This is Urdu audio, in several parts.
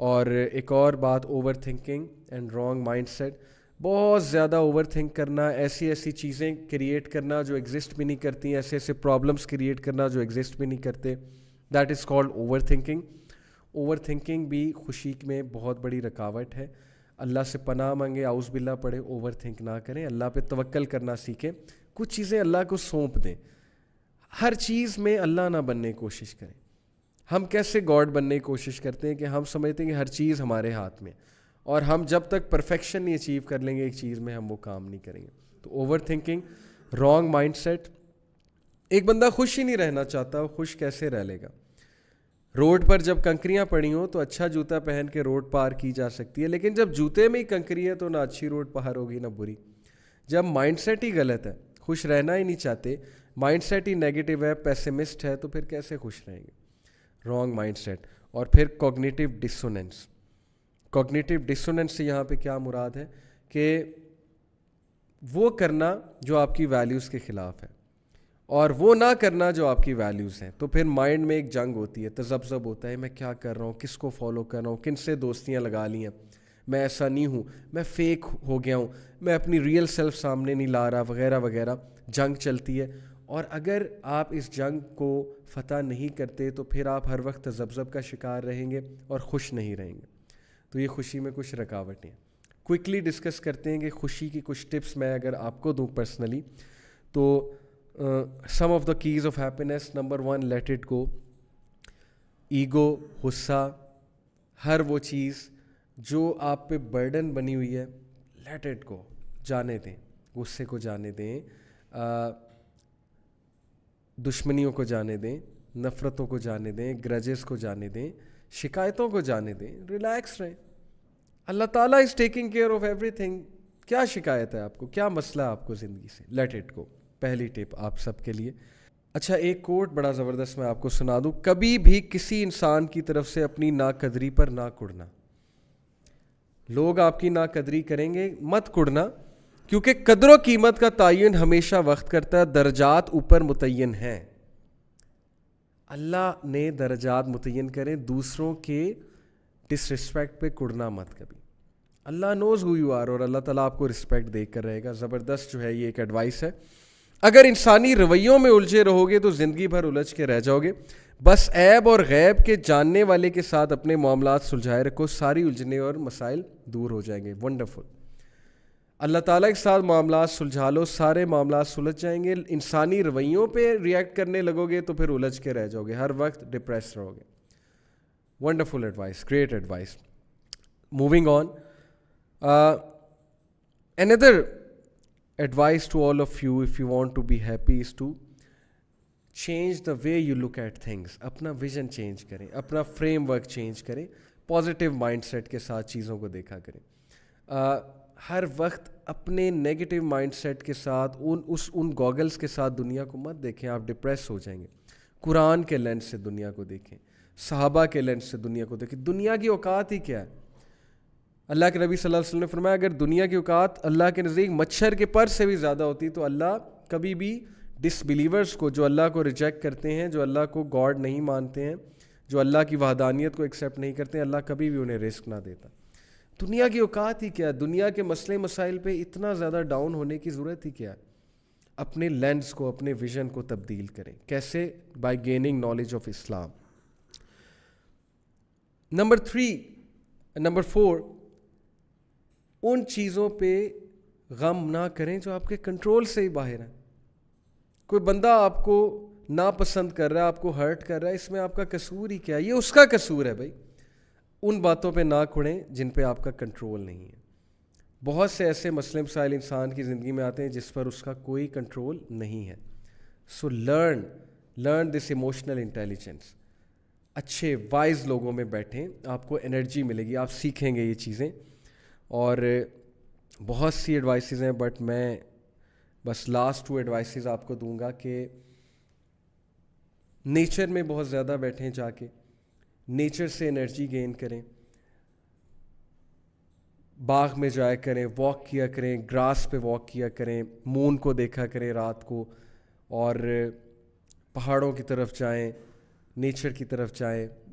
اور ایک اور بات، overthinking and wrong mindset. بہت زیادہ اوور تھنک کرنا، ایسی ایسی چیزیں کریٹ کرنا جو ایگزسٹ بھی نہیں کرتی، ایسے ایسے پرابلمس کریٹ کرنا جو ایگزسٹ بھی نہیں کرتے، that is called over thinking. Over thinking بھی خوشی میں بہت بڑی رکاوٹ ہے. اللہ سے پناہ مانگے، اعوذ باللہ پڑھے، اوور تھنک نہ کریں، اللہ پہ توکل کرنا سیکھیں. کچھ چیزیں اللہ کو سونپ دیں. ہر چیز میں اللہ نہ بننے کی کوشش کریں. ہم کیسے گاڈ بننے کی کوشش کرتے ہیں کہ ہم سمجھتے ہیں کہ ہر چیز ہمارے ہاتھ میں، اور ہم جب تک پرفیکشن نہیں اچیو کر لیں گے ایک چیز میں، ہم وہ کام نہیں کریں گے. تو overthinking, wrong mindset. ایک بندہ خوش ہی نہیں رہنا چاہتا، وہ خوش کیسے رہ لے گا؟ روڈ پر جب کنکریاں پڑی ہوں تو اچھا جوتا پہن کے روڈ پار کی جا سکتی ہے، لیکن جب جوتے میں ہی کنکری ہے تو نہ اچھی روڈ پار ہوگی نہ بری. جب مائنڈ سیٹ ہی غلط ہے، خوش رہنا ہی نہیں چاہتے، مائنڈ سیٹ ہی نیگیٹو ہے، پیسمسٹ ہے، تو پھر کیسے خوش رہیں گے؟ Wrong mindset. اور پھر کوگنیٹیو ڈسوننس. کوگنیٹیو ڈسوننس سے یہاں پہ کیا مراد ہے کہ وہ کرنا جو آپ کی ویلیوز کے خلاف ہے، اور وہ نہ کرنا جو آپ کی ویلیوز ہیں. تو پھر مائنڈ میں ایک جنگ ہوتی ہے، تذبذب ہوتا ہے، میں کیا کر رہا ہوں، کس کو فالو کر رہا ہوں، کن سے دوستیاں لگا لی ہیں، میں ایسا نہیں ہوں، میں فیک ہو گیا ہوں، میں اپنی ریئل سیلف سامنے نہیں لا رہا، وغیرہ وغیرہ. جنگ چلتی ہے، اور اگر آپ اس جنگ کو فتح نہیں کرتے تو پھر آپ ہر وقت تذبذب کا شکار رہیں گے اور خوش نہیں رہیں گے. تو یہ خوشی میں کچھ رکاوٹیں. کوئکلی ڈسکس کرتے ہیں کہ خوشی کی کچھ ٹپس میں اگر آپ کو دوں پرسنلی تو some of the keys of happiness. Number 1، let it go. Ego, غصہ، ہر وہ چیز جو آپ پہ برڈن بنی ہوئی ہے، لیٹ اٹ گو، جانے دیں. غصے کو جانے دیں، دشمنیوں کو جانے دیں، نفرتوں کو جانے دیں، گرجز کو جانے دیں، شکایتوں کو جانے دیں. ریلیکس رہیں. اللہ تعالیٰ is taking care of every thing. کیا شکایت ہے آپ کو، کیا مسئلہ ہے آپ کو زندگی سے؟ لیٹ اٹ گو. پہلی ٹپ آپ سب کے لیے. اچھا، ایک کوٹ بڑا زبردست میں آپ کو سنا دوں. کبھی بھی کسی انسان کی طرف سے اپنی ناقدری پر نہ کڑنا. لوگ آپ کی ناقدری کریں گے، مت کڑنا، کیونکہ قدر و قیمت کا تعین ہمیشہ وقت کرتا ہے. درجات اوپر متعین ہیں، اللہ نے درجات متعین کریں. دوسروں کے ڈس رسپیکٹ پہ کڑنا مت کبھی. اللہ نوز ہو یو آر، اور اللہ تعالیٰ آپ کو رسپیکٹ دے کر رہے گا. زبردست جو ہے یہ ایک ایڈوائس ہے. اگر انسانی رویوں میں الجھے رہو گے تو زندگی بھر الجھ کے رہ جاؤ گے. بس عیب اور غیب کے جاننے والے کے ساتھ اپنے معاملات سلجھائے رکھو، ساری الجھنے اور مسائل دور ہو جائیں گے. ونڈرفل. اللہ تعالیٰ کے ساتھ معاملات سلجھا لو، سارے معاملات سلجھ جائیں گے. انسانی رویوں پہ ریئیکٹ کرنے لگو گے تو پھر الجھ کے رہ جاؤ گے، ہر وقت ڈپریس رہو گے. Wonderful advice, great advice. Moving on. Another advice to all of you, if you want to be happy, is to change the way you look at things. اپنا ویژن چینج کریں، اپنا فریم ورک چینج کریں، پازیٹیو مائنڈ سیٹ کے ساتھ چیزوں کو دیکھا کریں. ہر وقت اپنے نیگیٹو مائنڈ سیٹ کے ساتھ ان گوگلز کے ساتھ دنیا کو مت دیکھیں، آپ ڈپریس ہو جائیں گے. قرآن کے لینس سے دنیا کو دیکھیں، صحابہ کے لینس سے دنیا کو دیکھیں. دنیا کی اوقات ہی کیا ہے؟ اللہ کے نبی صلی اللہ علیہ وسلم نے فرمایا اگر دنیا کی اوقات اللہ کے نزدیک مچھر کے پر سے بھی زیادہ ہوتی تو اللہ کبھی بھی ڈس بلیورز کو، جو اللہ کو ریجیکٹ کرتے ہیں، جو اللہ کو گاڈ نہیں مانتے ہیں، جو اللہ کی وحدانیت کو ایکسیپٹ نہیں کرتے ہیں، اللہ کبھی بھی انہیں رزق نہ دیتا. دنیا کی اوقات ہی کیا ہے؟ دنیا کے مسئلے مسائل پہ اتنا زیادہ ڈاؤن ہونے کی ضرورت ہی کیا ہے؟ اپنے لینس کو، اپنے ویژن کو تبدیل کریں. کیسے؟ By gaining knowledge of Islam. Number 4، ان چیزوں پہ غم نہ کریں جو آپ کے کنٹرول سے ہی باہر ہیں. کوئی بندہ آپ کو ناپسند کر رہا ہے، آپ کو ہرٹ کر رہا ہے، اس میں آپ کا قصور ہی کیا ہے؟ یہ اس کا قصور ہے بھائی. ان باتوں پہ نہ کھڑیں جن پہ آپ کا کنٹرول نہیں ہے. بہت سے ایسے مسئلے مسائل انسان کی زندگی میں آتے ہیں جس پر اس کا کوئی کنٹرول نہیں ہے. So learn this emotional intelligence. اچھے وائز لوگوں میں بیٹھیں، آپ کو انرجی ملے گی، آپ سیکھیں گے یہ چیزیں. اور بہت سی ایڈوائسز ہیں، بٹ میں بس لاسٹ 2 ایڈوائسز آپ کو دوں گا کہ نیچر میں بہت زیادہ بیٹھیں، جا کے نیچر سے انرجی گین کریں. باغ میں جایا کریں، واک کیا کریں، گراس پہ واک کیا کریں، مون کو دیکھا کریں رات کو، اور پہاڑوں کی طرف جائیں، نیچر کی طرف جائیں.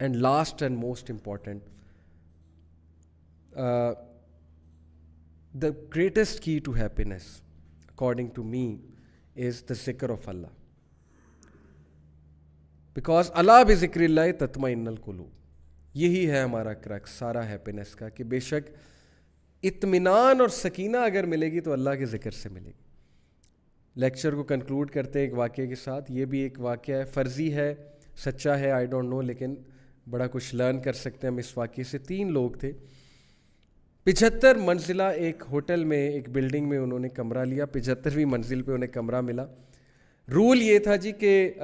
And last and most important, the greatest key to happiness, according to me, is the zikr of Allah. Because Allah bi zikrillahi tatma'innul qulub. یہی ہے ہمارا کرکس سارا ہیپینس کا کہ بے شک اطمینان اور سکینہ اگر ملے گی تو اللہ کے ذکر سے ملے گی. لیکچر کو کنکلوڈ کرتے ہیں ایک واقعے کے ساتھ. یہ بھی ایک واقعہ ہے, فرضی ہے, سچا ہے, آئی ڈونٹ نو, لیکن بڑا کچھ لرن کر سکتے ہیں ہم اس واقعے سے. 3 لوگ تھے, 75 منزلہ ایک ہوٹل میں, ایک بلڈنگ میں انہوں نے کمرہ لیا. 75ویں منزل پہ انہیں کمرہ ملا. رول یہ تھا جی کہ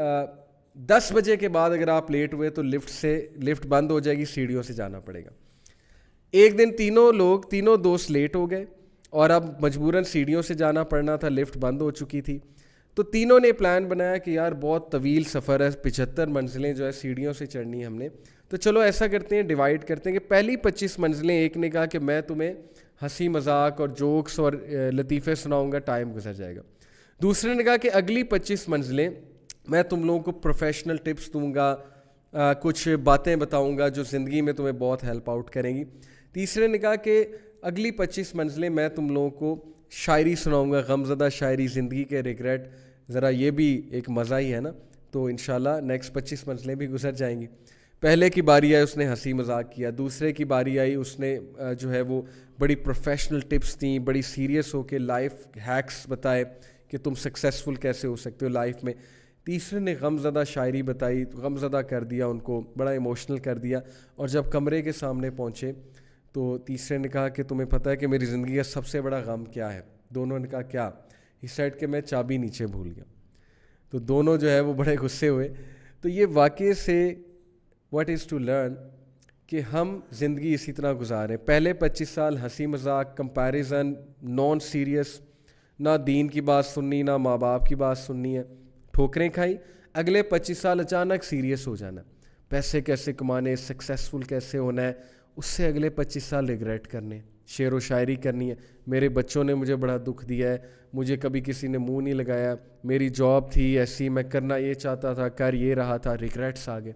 10 بجے کے بعد اگر آپ لیٹ ہوئے تو لفٹ بند ہو جائے گی, سیڑھیوں سے جانا پڑے گا. ایک دن تینوں دوست لیٹ ہو گئے اور اب مجبوراً سیڑھیوں سے جانا پڑنا تھا, لفٹ بند ہو چکی تھی. تو تینوں نے پلان بنایا کہ یار بہت طویل سفر ہے, 75 منزلیں جو ہے سیڑھیوں سے چڑھنی ہے ہم نے, تو چلو ایسا کرتے ہیں, ڈیوائڈ کرتے ہیں کہ پہلی 25 منزلیں ایک نے کہا کہ میں تمہیں ہنسی مذاق اور جوکس اور لطیفے سناؤں گا, ٹائم گزر جائے گا. دوسرے نے کہا کہ اگلی 25 منزلیں میں تم لوگوں کو پروفیشنل ٹپس دوں گا, کچھ باتیں بتاؤں گا جو زندگی میں تمہیں بہت ہیلپ آؤٹ کریں گی. تیسرے نے کہا کہ اگلی 25 منزلیں میں تم لوگوں کو شاعری سناؤں گا, غمزدہ شاعری, زندگی کے ریگریٹ, ذرا یہ بھی ایک مزہ ہی ہے نا, تو انشاءاللہ نیکسٹ 25 منزلیں بھی گزر جائیں گی. پہلے کی باری آئی اس نے ہنسی مذاق کیا, دوسرے کی باری آئی اس نے جو ہے وہ بڑی پروفیشنل ٹپس دیں, بڑی سیریس ہو کے لائف ہیکس بتائے کہ تم سکسیزفل کیسے ہو سکتے ہو لائف میں. تیسرے نے غمزدہ شاعری بتائی, غمزدہ کر دیا ان کو, بڑا ایموشنل کر دیا. اور جب کمرے کے سامنے پہنچے تو تیسرے نے کہا کہ تمہیں پتہ ہے کہ میری زندگی کا سب سے بڑا غم کیا ہے؟ دونوں نے کہا کیا؟ ہی سیڈ کہ میں چابی نیچے بھول گیا. تو دونوں جو ہے وہ بڑے غصے ہوئے. تو یہ واقعے سے واٹ از ٹو لرن کہ ہم زندگی اسی طرح گزاریں. پہلے 25 سال ہنسی مذاق, کمپیریزن, نان سیریس, نہ دین کی بات سننی نہ ماں باپ کی بات سننی ہے, ٹھوکریں کھائی. اگلے 25 سال اچانک سیریس ہو جانا, پیسے کیسے کمانے, سکسیزفل کیسے ہونا ہے. اس سے اگلے 25 سال ریگریٹ کرنے, شعر و شاعری کرنی ہے, میرے بچوں نے مجھے بڑا دکھ دیا ہے, مجھے کبھی کسی نے منہ نہیں لگایا, میری جاب تھی ایسی, میں کرنا یہ چاہتا تھا, کر یہ رہا تھا, ریگریٹس آ گئے.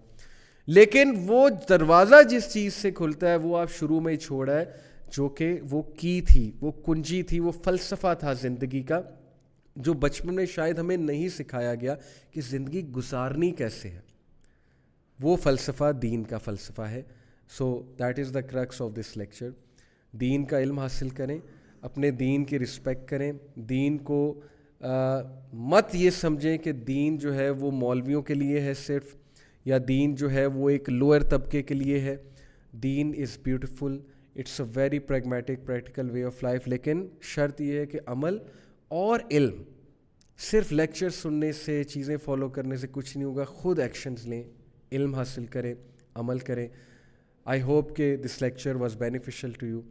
لیکن وہ دروازہ جس چیز سے کھلتا ہے وہ آپ شروع میں ہی چھوڑا ہے, جو کہ وہ کی تھی, وہ کنجی تھی, وہ فلسفہ تھا زندگی کا, جو بچپن میں شاید ہمیں نہیں سکھایا گیا کہ زندگی گزارنی کیسے ہے. وہ فلسفہ دین کا فلسفہ ہے. So that is the crux of this lecture. دین کا علم حاصل کریں, اپنے دین کی رسپیکٹ کریں, دین کو مت یہ سمجھیں کہ دین جو ہے وہ مولویوں کے لیے ہے صرف, یا دین جو ہے وہ ایک لوئر طبقے کے لیے ہے. دین is beautiful, it's a very pragmatic practical way of life. لیکن شرط یہ ہے کہ عمل اور علم, صرف لیکچر سننے سے, چیزیں فالو کرنے سے کچھ نہیں ہوگا. خود ایکشنز لیں, علم حاصل کریں, عمل کریں. I hope کہ this lecture was beneficial to you.